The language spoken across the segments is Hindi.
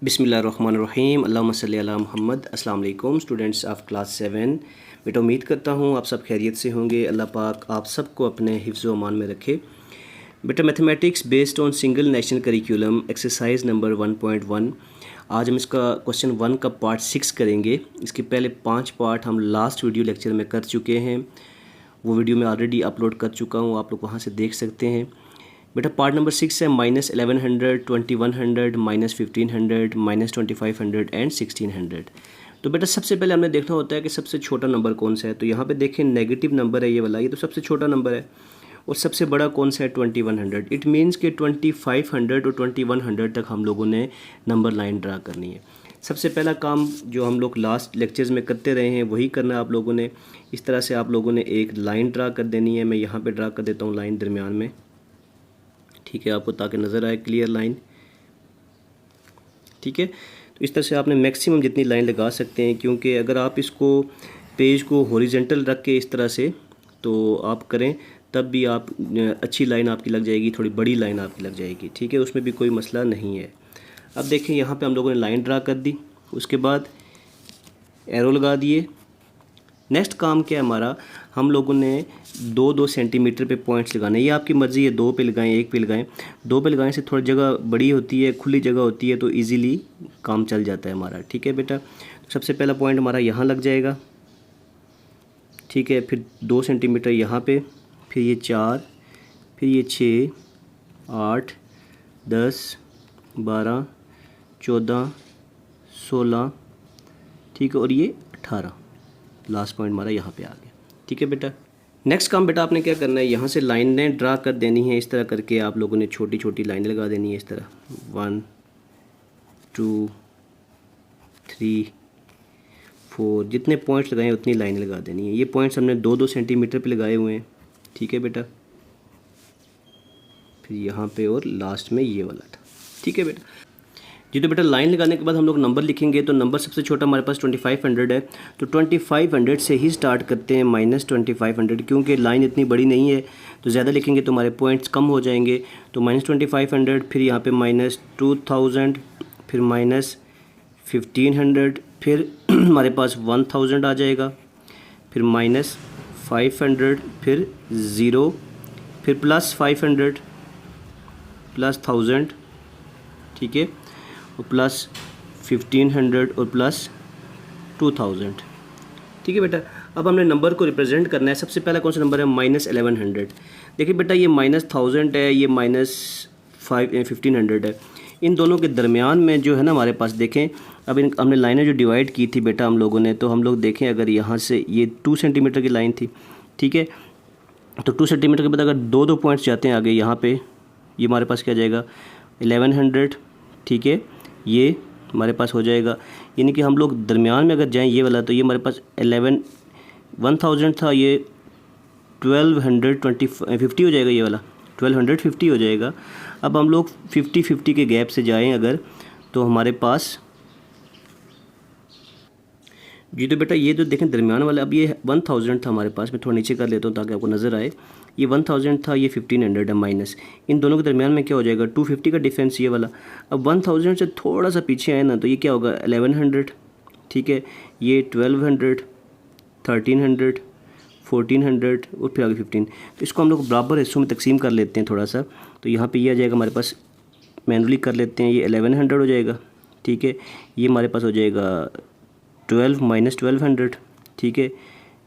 बिस्मिल्लाहिर्रहमानिर्रहीम अल्लाहुम्मा सल्ली अला मुहम्मद। अस्सलाम वालेकुम स्टूडेंट्स ऑफ क्लास 7। बेटा उम्मीद करता हूँ आप सब खैरियत से होंगे। अल्लाह पाक आप सबको अपने हिफ्ज़ व अमान में रखे। बेटा mathematics based on single national curriculum exercise number 1.1। आज हम इसका क्वेश्चन 1 का पार्ट 6 करेंगे। इसके पहले 5 पार्ट हम लास्ट वीडियो लेक्चर में कर चुके हैं। वो वीडियो मैं ऑलरेडी अपलोड कर चुका हूँ, आप लोग वहाँ से देख सकते हैं। बेटा पार्ट नंबर 6 है -1100, 2100, -1500, -2500 एंड 1600। तो बेटा सबसे पहले हमने देखना होता है कि सबसे छोटा नंबर कौन सा है। तो यहाँ पे देखें नेगेटिव नंबर है ये वाला, ये तो सबसे छोटा नंबर है। और सबसे बड़ा कौन सा है 2100। इट मीन्स कि 2500 और 2100 तक हम लोगों ने नंबर लाइन ड्रा करनी है। सबसे पहला काम जो हम लोग लास्ट लेक्चर्स में करते रहे हैं वही करना है आप लोगों ने। इस तरह से आप लोगों ने एक लाइन ड्रा कर देनी है। मैं यहाँ पे ड्रा कर देता हूँ लाइन दरमियान में, ठीक है, आपको ताकि नज़र आए क्लियर लाइन। ठीक है, तो इस तरह से आपने मैक्सिमम जितनी लाइन लगा सकते हैं, क्योंकि अगर आप इसको पेज को हॉरिजॉन्टल रख के इस तरह से तो आप करें तब भी आप अच्छी लाइन आपकी लग जाएगी, थोड़ी बड़ी लाइन आपकी लग जाएगी। ठीक है, उसमें भी कोई मसला नहीं है। अब देखें यहाँ पे हम लोगों ने लाइन ड्रा कर दी, उसके बाद एरो लगा दिए। नेक्स्ट काम क्या है हमारा, हम लोगों ने 2-2 सेंटीमीटर पे पॉइंट्स लगाने। ये आपकी मर्ज़ी है, 2 पे लगाएं, 1 पे लगाएं। 2 पे लगाने से थोड़ी जगह बड़ी होती है, खुली जगह होती है, तो इजीली काम चल जाता है हमारा। ठीक है बेटा, तो सबसे पहला पॉइंट हमारा यहाँ लग जाएगा। ठीक है, फिर 2 सेंटीमीटर यहाँ पे, फिर ये 4, फिर ये 6, 8, 10, 12, 14, 16, ठीक है, और ये 18। लास्ट पॉइंट हमारा यहाँ पे आ गया। ठीक है बेटा, नेक्स्ट काम बेटा आपने क्या करना है, यहाँ से लाइनें ड्रा कर देनी है। इस तरह करके आप लोगों ने छोटी छोटी लाइनें लगा देनी है इस तरह। 1 2 3 4, जितने पॉइंट्स लगाए उतनी लाइनें लगा देनी है। ये पॉइंट्स हमने 2-2 सेंटीमीटर पे लगाए हुए हैं। ठीक है बेटा, फिर यहाँ पे और लास्ट में ये वाला था। ठीक है बेटा जी, तो बेटा लाइन लगाने के बाद हम लोग नंबर लिखेंगे। तो नंबर सबसे छोटा हमारे पास 2500 है, तो 2500 से ही स्टार्ट करते हैं -2500, क्योंकि लाइन इतनी बड़ी नहीं है। तो ज़्यादा लिखेंगे तो हमारे पॉइंट्स कम हो जाएंगे। तो -2500, फिर यहाँ पे -2000, फिर -1500, फिर हमारे पास 1000 आ जाएगा, फिर -500, फिर 0, फिर +500, +1000, ठीक है, और +1500 और +2000। ठीक है बेटा, अब हमने नंबर को रिप्रेजेंट करना है। सबसे पहला कौन सा नंबर है, -1100। देखिए बेटा ये -1000 है, ये -1500 है। इन दोनों के दरमियान में जो है ना हमारे पास, देखें अब हमने लाइनें जो डिवाइड की थी बेटा हम लोगों ने, तो हम लोग देखें अगर यहाँ से ये 2 सेंटीमीटर की लाइन थी। ठीक है, तो 2 सेंटीमीटर के बाद अगर 2-2 पॉइंट्स जाते हैं आगे, यहाँ पे ये हमारे पास क्या जाएगा 1100। ठीक है, ये हमारे पास हो जाएगा, यानी कि हम लोग दरमियान में अगर जाएं ये वाला, तो ये हमारे पास 1000 था, ये 1250 हो जाएगा, ये वाला 1250 हो जाएगा। अब हम लोग 50-50 के गैप से जाएं अगर, तो हमारे पास जी, तो बेटा ये जो देखें दरमियान वाला, अब ये 1000 था हमारे पास। मैं थोड़ा नीचे कर लेता हूँ ताकि आपको नज़र आए। ये 1000 था, ये 1500 है माइनस। इन दोनों के दरमियान में क्या हो जाएगा 250 का डिफरेंस ये वाला। अब 1000 से थोड़ा सा पीछे आए ना, तो ये क्या होगा 1100। ठीक है, ये 1200, 1300, 1400 और फिर आगे 15। तो इसको हम लोग बराबर हिस्सों में तकसीम कर लेते हैं थोड़ा सा। तो यहाँ पर ये आ जाएगा हमारे पास, मैनुअली कर लेते हैं, ये 1100 हो जाएगा। ठीक है, ये हमारे पास हो जाएगा 12 -1200। ठीक है,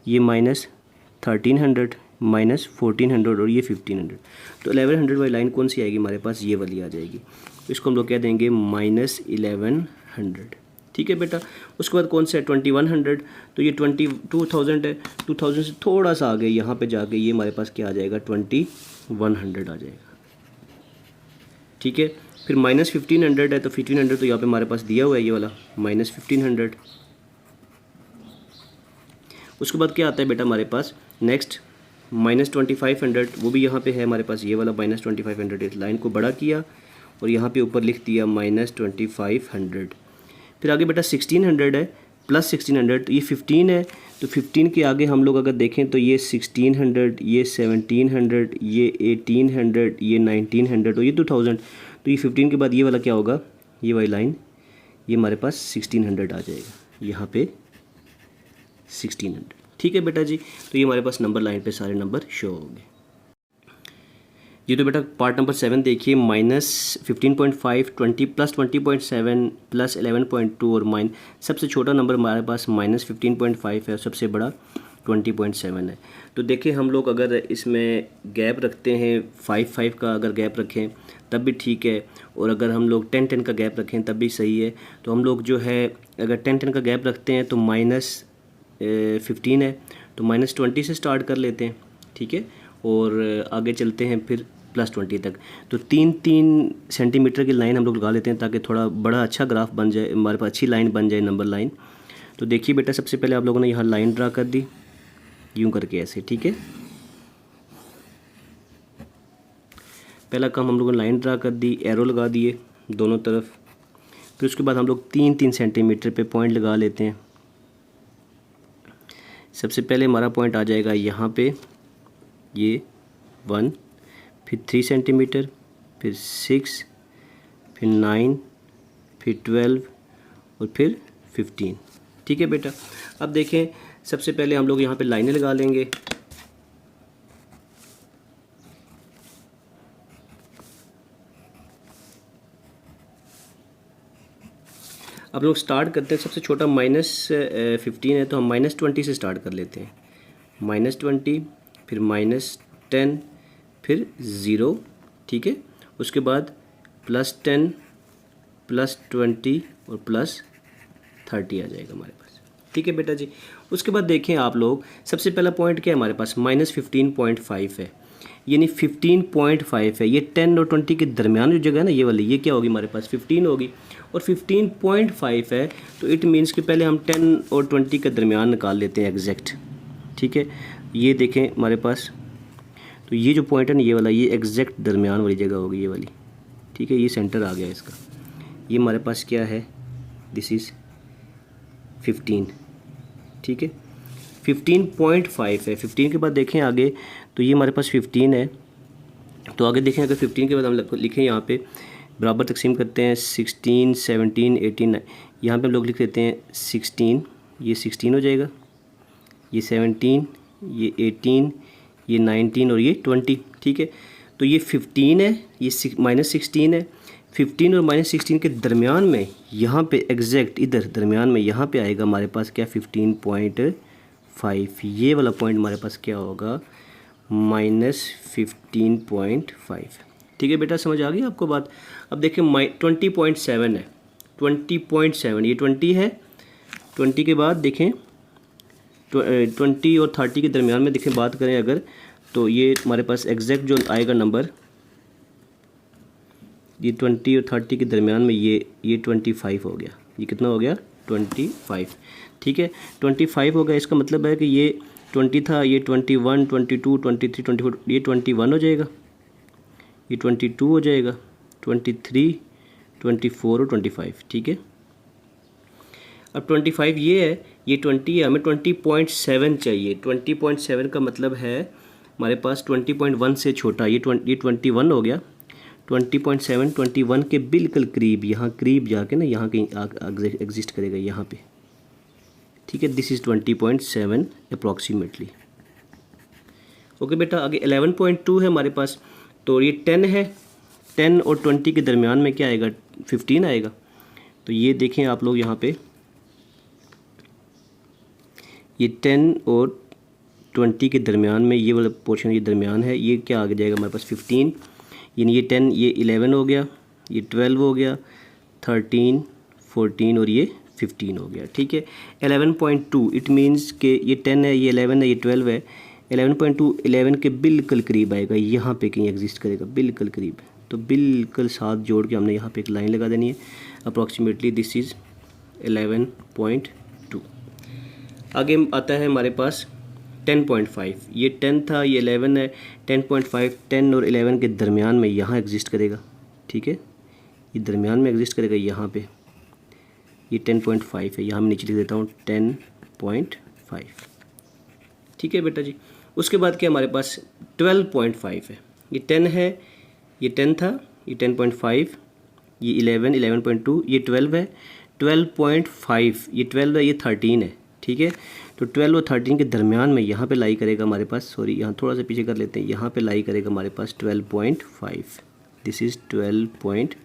ये -1300, -1400 और ये 1500। तो 1100 वाली लाइन कौन सी आएगी हमारे पास, ये वाली आ जाएगी। तो इसको हम लोग कह देंगे -1100। ठीक है बेटा, उसके बाद कौन सा है 2100। तो ये 2000 है, 2000 से थोड़ा सा आगे यहाँ पे जाके ये हमारे पास क्या आ जाएगा 2100 आ जाएगा। ठीक है, फिर -1500 है, तो 1500 तो यहाँ पे हमारे पास दिया हुआ है ये वाला -1500। उसके बाद क्या आता है बेटा हमारे पास नेक्स्ट -2500, वो भी यहाँ पे है हमारे पास, ये वाला -2500। इस लाइन को बड़ा किया और यहाँ पे ऊपर लिख दिया -2500। फिर आगे बेटा 1600 है, +1600, तो ये 15 है। तो 15 के आगे हम लोग अगर देखें तो ये 1600, ये 1700, ये 1800, ये 1900 और ये 2000। तो ये 15 के बाद ये वाला क्या होगा, ये वाली लाइन ये हमारे पास 1600 आ जाएगा, यहाँ पे 1600। ठीक है बेटा जी, तो ये हमारे पास नंबर लाइन पे सारे नंबर शो होंगे जी। तो बेटा पार्ट नंबर 7 देखिए, -15.5, 20 प्लस 20.7 प्लस 11.2 और माइन सबसे छोटा नंबर हमारे पास -15.5 है और सबसे बड़ा 20.7 है। तो देखिए हम लोग अगर इसमें गैप रखते हैं 5 का अगर गैप रखें तब भी ठीक है, और अगर हम लोग 10 का गैप रखें तब भी सही है। तो हम लोग जो है अगर 10 का गैप रखते हैं तो -15 है, तो -20 से स्टार्ट कर लेते हैं, ठीक है, और आगे चलते हैं फिर +20 तक। तो 3-3 सेंटीमीटर की लाइन हम लोग लगा लेते हैं ताकि थोड़ा बड़ा अच्छा ग्राफ बन जाए, हमारे पास अच्छी लाइन बन जाए, नंबर लाइन। तो देखिए बेटा सबसे पहले आप लोगों ने यहाँ लाइन ड्रा कर दी यूँ करके ऐसे, ठीक है। पहला काम हम लोगों ने लाइन ड्रा कर दी, एरो लगा दिए दोनों तरफ। फिर उसके बाद हम लोग 3-3 सेंटीमीटर पे पॉइंट लगा लेते हैं। सबसे पहले हमारा पॉइंट आ जाएगा यहाँ पे, ये 1, फिर 3 सेंटीमीटर, फिर 6, फिर 9, फिर 12 और फिर 15। ठीक है बेटा, अब देखें सबसे पहले हम लोग यहाँ पे लाइनें लगा लेंगे। अब लोग स्टार्ट करते हैं, सबसे छोटा -15 है तो हम -20 से स्टार्ट कर लेते हैं। -20, फिर -10, फिर 0, ठीक है। उसके बाद +10, +20 और +30 आ जाएगा हमारे पास। ठीक है बेटा जी, उसके बाद देखें आप लोग सबसे पहला पॉइंट क्या है हमारे पास, -15.5 है, यानी 15.5 है। ये 10 और 20 के दरमियान जो जगह है ना, ये वाली, ये क्या होगी हमारे पास 15 होगी, और 15.5 है तो इट मीन्स कि पहले हम 10 और 20 के दरमियान निकाल लेते हैं एग्जैक्ट। ठीक है, ये देखें हमारे पास, तो ये जो पॉइंट है ना ये वाला, ये एग्जैक्ट दरमियान वाली जगह होगी ये वाली। ठीक है, ये सेंटर आ गया इसका, ये हमारे पास क्या है, दिस इज़ 15। ठीक है, 15.5 है। 15 के बाद देखें आगे, तो ये हमारे पास 15 है। तो आगे देखें अगर 15 के बाद हम लिखें यहाँ पे बराबर तकसीम करते हैं 16, 17, 18, यहाँ पे हम लोग लिख लेते हैं 16, ये 16 हो जाएगा, ये 17, ये 18, ये 19 और ये 20। ठीक है, तो ये 15 है, ये -16 है। 15 और -16 के दरमियान में यहाँ पे एग्जैक्ट इधर दरमियान में यहाँ पे आएगा हमारे पास क्या, 15.5। ये वाला पॉइंट हमारे पास क्या होगा, -15.5। ठीक है बेटा, समझ आ गई आपको बात। अब देखिए 20.7 है, 20.7, ये 20 है। 20 के बाद देखें 20 और 30 के दरमियान में देखें बात करें अगर, तो ये हमारे पास एग्जैक्ट जो आएगा नंबर, ये 20 और 30 के दरमियान में ये 25 हो गया। ये कितना हो गया, 25। ठीक है, 25 हो गया। इसका मतलब है कि ये 20 था, ये 21, 22, 23, 24, ये 21 हो जाएगा, ये 22 हो जाएगा, 23, 24 और 25। ठीक है, अब 25 ये है, ये 20 है, हमें 20.7 चाहिए। 20.7 का मतलब है हमारे पास 20.1 से छोटा, ये 21 हो गया। 20.7 21 के बिल्कुल करीब, यहाँ करीब जाके ना यहाँ कहीं एग्जिस्ट करेगा यहाँ पे। ठीक है, दिस इज़ 20.7 अप्रॉक्सीमेटली। ओके बेटा, आगे 11.2 है हमारे पास, तो ये 10 है। 10 और 20 के दरमियान में क्या आएगा, 15 आएगा। तो ये देखें आप लोग यहाँ पे, ये 10 और 20 के दरमियान में ये वाला पोर्शन ये दरमियान है, ये क्या आ जाएगा हमारे पास 15, यानी ये 10, ये 11 हो गया, ये 12 हो गया, 13, 14 और ये 15 हो गया। ठीक है, 11.2 इट मीन्स के ये 10 है, ये 11 है, ये 12 है। 11.2 11 के बिल्कुल करीब आएगा, यहाँ पे कहीं एग्जिस्ट करेगा बिल्कुल करीब। तो बिल्कुल साथ जोड़ के हमने यहाँ पे एक लाइन लगा देनी है, अप्रॉक्सीमेटली दिस इज़ 11.2। आगे आता है हमारे पास 10.5, ये 10 था, ये 11 है। 10.5 10 और 11 के दरमियान में यहाँ एग्जिस्ट करेगा। ठीक है, ये दरमियान में एग्जिस्ट करेगा यहाँ पे, ये 10.5 है, यहाँ मैं नीचे लिख देता हूँ 10.5। ठीक है बेटा जी, उसके बाद क्या हमारे पास 12.5 है, ये 10 है, ये 10 था, ये 10.5, ये 11, 11.2, ये 12 है। 12.5, ये 12 है, ये 13 है, ठीक है। तो 12 और 13 के दरमियान में यहाँ पे लाई करेगा हमारे पास, सॉरी यहाँ थोड़ा सा पीछे कर लेते हैं, यहाँ पे लाई करेगा हमारे पास 12.5, दिस इज़ 12.5,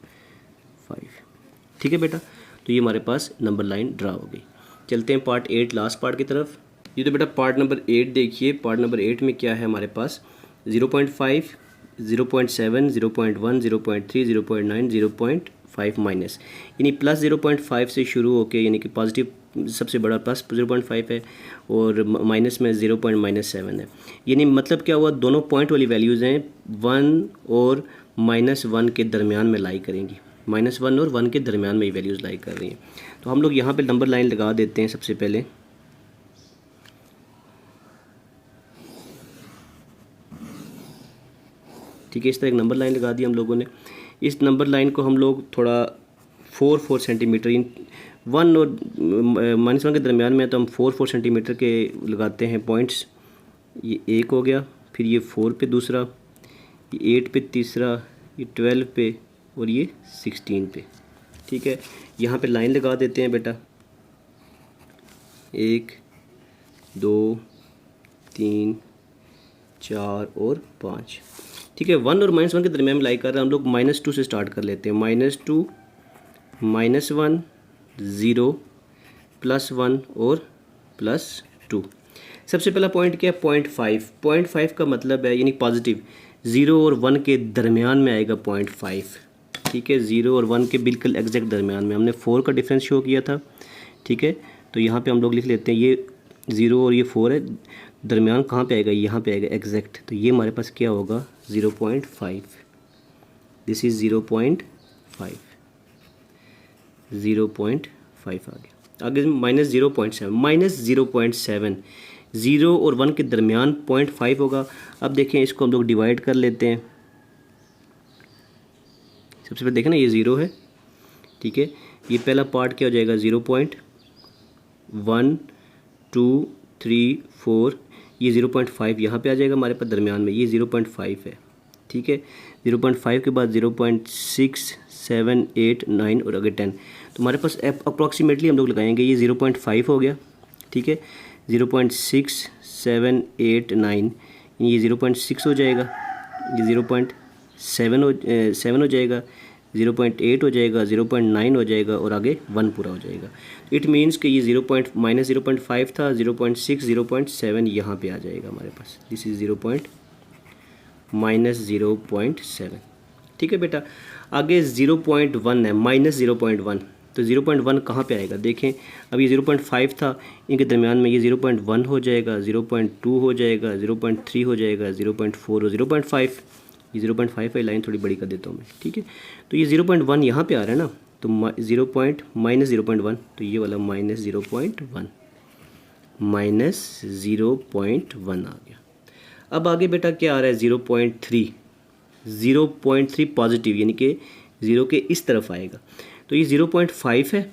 ठीक है बेटा। तो ये हमारे पास नंबर लाइन ड्रा हो गई। चलते हैं पार्ट 8, लास्ट पार्ट की तरफ। ये तो बेटा पार्ट नंबर 8 देखिए, पार्ट नंबर 8 में क्या है हमारे पास 0.5, 0.7, 0.1, 0.3, 0.9, 0.5 माइनस, यानी प्लस 0.5 से शुरू होके, यानी कि पॉजिटिव सबसे बड़ा प्लस 0.5 है और माइनस में 0.7 है। यानी मतलब क्या हुआ, दोनों पॉइंट वाली वैल्यूज़ हैं 1 और -1 के दरमियान में लाई करेंगी, -1 और 1 के दरमियान में ये वैल्यूज़ लाई कर रही हैं। तो हम लोग यहाँ पे नंबर लाइन लगा देते हैं सबसे पहले। ठीक है, इस तरह एक नंबर लाइन लगा दी हम लोगों ने। इस नंबर लाइन को हम लोग थोड़ा 4 सेंटीमीटर, 1 और -1 के दरमियान में, तो हम 4 सेंटीमीटर के लगाते हैं पॉइंट्स। ये 1 हो गया, फिर ये 4 पे दूसरा, ये 8 पे तीसरा, ये 12 पे और ये 16 पे, ठीक है। यहाँ पे लाइन लगा देते हैं बेटा, 1 2 3 4 और 5, ठीक है। 1 और -1 के दरमियान में लाई कर रहे हैं हम लोग। -2 से स्टार्ट कर लेते हैं, -2, -1, 0, +1 और +2। सबसे पहला पॉइंट क्या है, 0.5। 0.5 का मतलब है यानी पॉजिटिव, 0 और 1 के दरमियान में आएगा 0.5, ठीक है। 0 और 1 के बिल्कुल एग्जैक्ट दरमियान में। हमने 4 का डिफरेंस शो किया था, ठीक है। तो यहाँ पे हम लोग लिख लेते हैं, ये 0 और ये 4 है, दरमियान कहाँ पे आएगा, यहाँ पे आएगा एग्जैक्ट। तो ये हमारे पास क्या होगा 0.5, दिस इज़ 0.5, 0.5 आ गया। आगे -0.7, 0 और 1 के दरमियान 0.5 होगा। अब देखें, इसको हम लोग डिवाइड कर लेते हैं। सबसे पहले देखें ना, ये 0 है, ठीक है। ये पहला पार्ट क्या हो जाएगा 0.1 2 3 4, ये 0.5 यहाँ पे आ जाएगा हमारे पास दरमियान में, ये 0.5 है, ठीक है। 0.5 के बाद 0.6 7 8 9 और आगे 10। तो हमारे पास अप्रॉक्सीमेटली हम लोग लगाएंगे, ये 0.5 हो गया, ठीक है। 0.6 7 8 9, ये 0.6 हो जाएगा, ये 0.7 हो जाएगा, 0.8 हो जाएगा, 0.9 हो जाएगा और आगे 1 पूरा हो जाएगा। इट मीन्स कि ये -0.5 था, 0.6 0.7 यहाँ पे आ जाएगा हमारे पास, दिस इज़ -0.7, ठीक है बेटा। आगे 0.1 है, -0.1, तो 0.1 कहाँ पे आएगा देखें। अब ये 0.5 था, इनके दरमियान में ये 0.1 हो जाएगा, 0.2 हो जाएगा, 0.3 हो जाएगा, 0.4 और 0.5। ये 0.5 वाली लाइन थोड़ी बड़ी कर देता हूँ मैं, ठीक है। तो ये 0.1 यहाँ पे आ रहा है ना, तो -0.1, तो ये वाला -0.1 आ गया। अब आगे बेटा क्या आ रहा है 0.3, 0.3 पॉजिटिव, यानी कि 0 के इस तरफ आएगा। तो ये 0.5 है,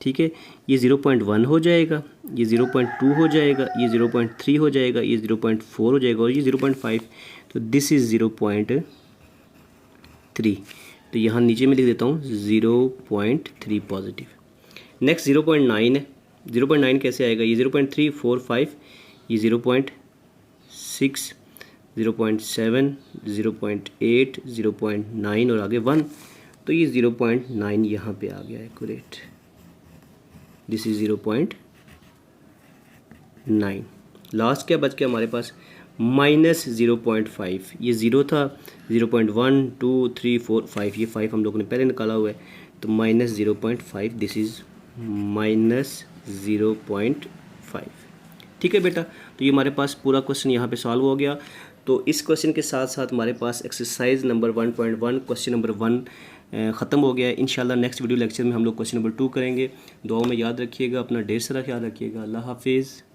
ठीक है। ये 0.1 हो जाएगा, ये 0.2 हो जाएगा, ये 0.3 हो जाएगा, ये 0.4 हो जाएगा और ये 0.5। तो दिस इज़ 0.3। तो यहाँ नीचे में लिख देता हूँ 0.3 पॉजिटिव। नेक्स्ट 0.9 है, 0.9 कैसे आएगा, ये 0.3 4 5, ये 0.6 0.7 0.8 0.9 और आगे 1। तो ये 0.9 यहाँ पे आ गया है, करेक्ट, दिस इज़ 0.9। लास्ट क्या बच गया हमारे पास, -0.5। ये 0 था, 0.1 2 3 4 5, ये 5 हम लोगों ने पहले निकाला हुआ है। तो -0.5, दिस इज़ -0.5, ठीक है बेटा। तो ये हमारे पास पूरा क्वेश्चन यहाँ पे सॉल्व हो गया। तो इस क्वेश्चन के साथ साथ हमारे पास एक्सरसाइज नंबर 1.1 क्वेश्चन नंबर 1 ख़त्म हो गया है। इंशाल्लाह नेक्स्ट वीडियो लेक्चर में हम लोग क्वेश्चन नंबर 2 करेंगे। दुआओं में याद रखिएगा, अपना ढेर सारा ख्याल रखिएगा। अल्लाह हाफिज़।